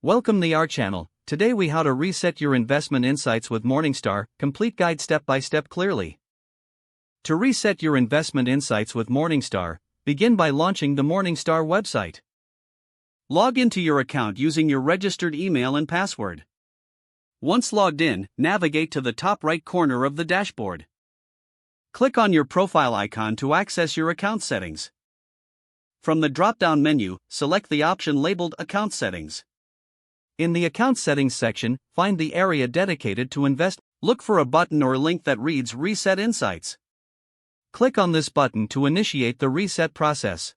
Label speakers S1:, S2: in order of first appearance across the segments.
S1: Welcome to our channel. Today we how to reset your investment insights with Morningstar, complete guide step by step clearly. To reset your investment insights with Morningstar, begin by launching the Morningstar website. Log into your account using your registered email and password. Once logged in, navigate to the top right corner of the dashboard. Click on your profile icon to access your account settings. From the drop-down menu, select the option labeled Account Settings. In the Account Settings section, find the area dedicated to invest. Look for a button or link that reads Reset Insights. Click on this button to initiate the reset process.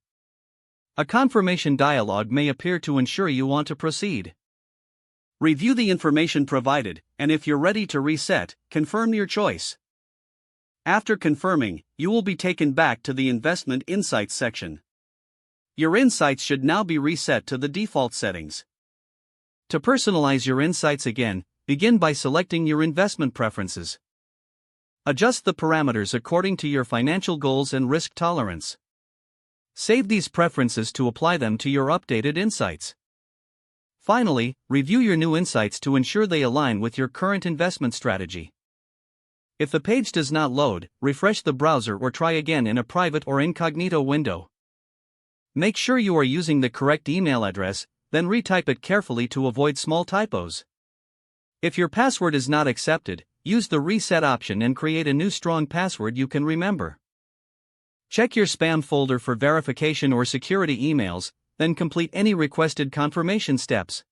S1: A confirmation dialog may appear to ensure you want to proceed. Review the information provided, and if you're ready to reset, confirm your choice. After confirming, you will be taken back to the Investment Insights section. Your insights should now be reset to the default settings. To personalize your insights again, begin by selecting your investment preferences. Adjust the parameters according to your financial goals and risk tolerance. Save these preferences to apply them to your updated insights. Finally, review your new insights to ensure they align with your current investment strategy. If the page does not load, refresh the browser or try again in a private or incognito window. Make sure you are using the correct email address, then retype it carefully to avoid small typos. If your password is not accepted, use the reset option and create a new strong password you can remember. Check your spam folder for verification or security emails, then complete any requested confirmation steps.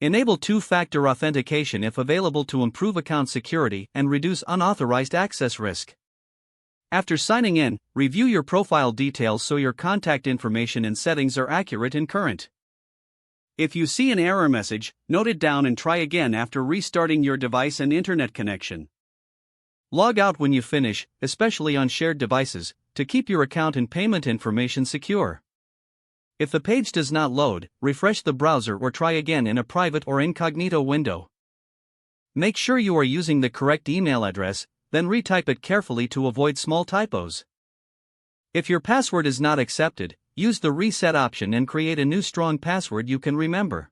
S1: Enable two-factor authentication if available to improve account security and reduce unauthorized access risk. After signing in, review your profile details so your contact information and settings are accurate and current. If you see an error message, note it down and try again after restarting your device and internet connection. Log out when you finish, especially on shared devices, to keep your account and payment information secure. If the page does not load, refresh the browser or try again in a private or incognito window. Make sure you are using the correct email address, then retype it carefully to avoid small typos. If your password is not accepted, use the reset option and create a new strong password you can remember.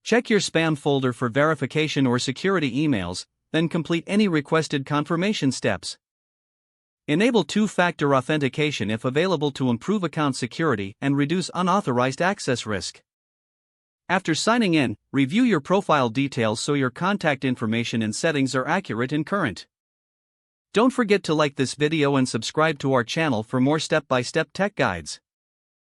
S1: Check your spam folder for verification or security emails, then complete any requested confirmation steps. Enable two-factor authentication if available to improve account security and reduce unauthorized access risk. After signing in, review your profile details so your contact information and settings are accurate and current. Don't forget to like this video and subscribe to our channel for more step-by-step tech guides.